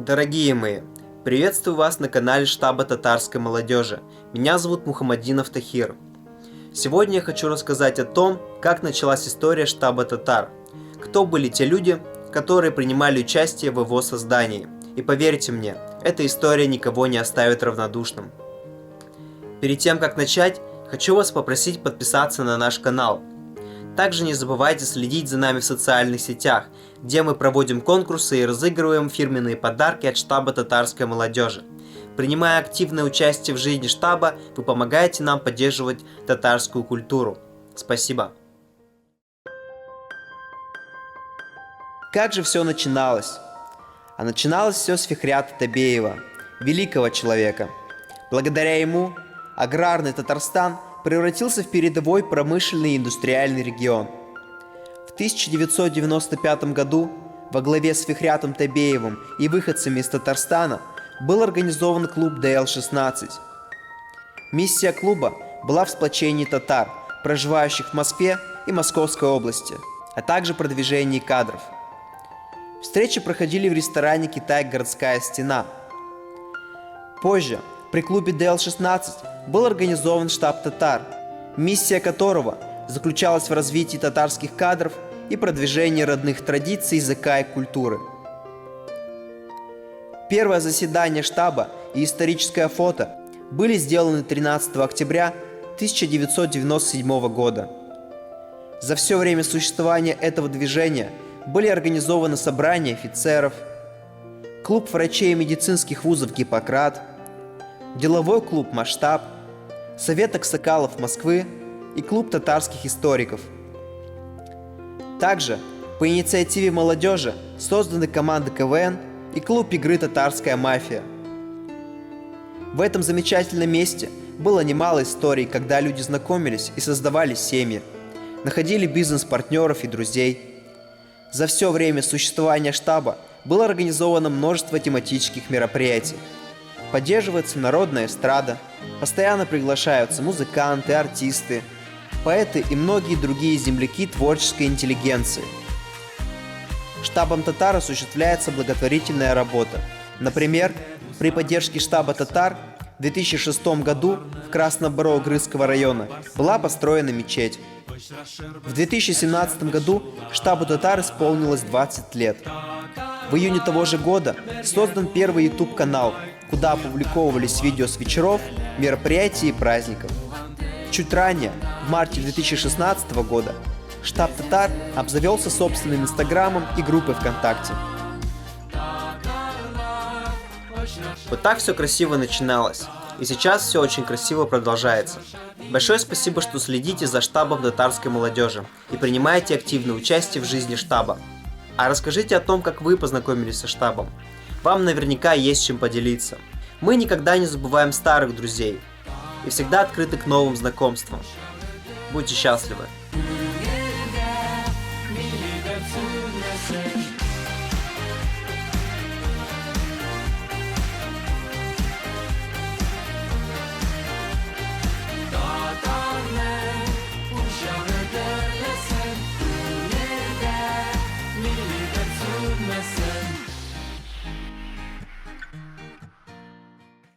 Дорогие мои, приветствую вас на канале штаба татарской молодежи. Меня зовут Мухаммадинов Тахир. Сегодня я хочу рассказать о том, как началась история штаба татар, кто были те люди, которые принимали участие в его создании. И поверьте мне, эта история никого не оставит равнодушным. Перед тем, как начать, хочу вас попросить подписаться на наш канал. Также не забывайте следить за нами в социальных сетях, где мы проводим конкурсы и разыгрываем фирменные подарки от штаба татарской молодежи. Принимая активное участие в жизни штаба, вы помогаете нам поддерживать татарскую культуру. Спасибо. Как же все начиналось? А начиналось все с Фихрята Табеева, великого человека. Благодаря ему аграрный Татарстан превратился в передовой промышленный и индустриальный регион. В 1995 году во главе с Фихрятом Табеевым и выходцами из Татарстана был организован клуб ДЛ-16. Миссия клуба была в сплочении татар, проживающих в Москве и Московской области, а также продвижении кадров. Встречи проходили в ресторане «Китай. Городская стена». Позже при клубе ДЛ-16 был организован штаб татар, миссия которого заключалась в развитии татарских кадров и продвижении родных традиций, языка и культуры. Первое заседание штаба и историческое фото были сделаны 13 октября 1997 года. За все время существования этого движения были организованы собрания офицеров, клуб врачей медицинских вузов «Гиппократ», деловой клуб «Масштаб», совет аксакалов Москвы и клуб татарских историков. Также по инициативе молодежи созданы команды КВН и клуб игры «Татарская мафия». В этом замечательном месте было немало историй, когда люди знакомились и создавали семьи, находили бизнес-партнеров и друзей. За все время существования штаба было организовано множество тематических мероприятий. Поддерживается народная эстрада, постоянно приглашаются музыканты, артисты, поэты и многие другие земляки творческой интеллигенции. Штабом татар осуществляется благотворительная работа. Например, при поддержке штаба татар в 2006 году в Красноборо-Грызского района была построена мечеть. В 2017 году штабу татар исполнилось 20 лет. В июне того же года создан первый YouTube-канал, куда опубликовывались видео с вечеров, мероприятий и праздников. Чуть ранее, в марте 2016 года, штаб татар обзавелся собственным инстаграмом и группой ВКонтакте. Вот так все красиво начиналось, и сейчас все очень красиво продолжается. Большое спасибо, что следите за штабом татарской молодежи и принимаете активное участие в жизни штаба. А расскажите о том, как вы познакомились со штабом. Вам наверняка есть чем поделиться. Мы никогда не забываем старых друзей и всегда открыты к новым знакомствам. Будьте счастливы!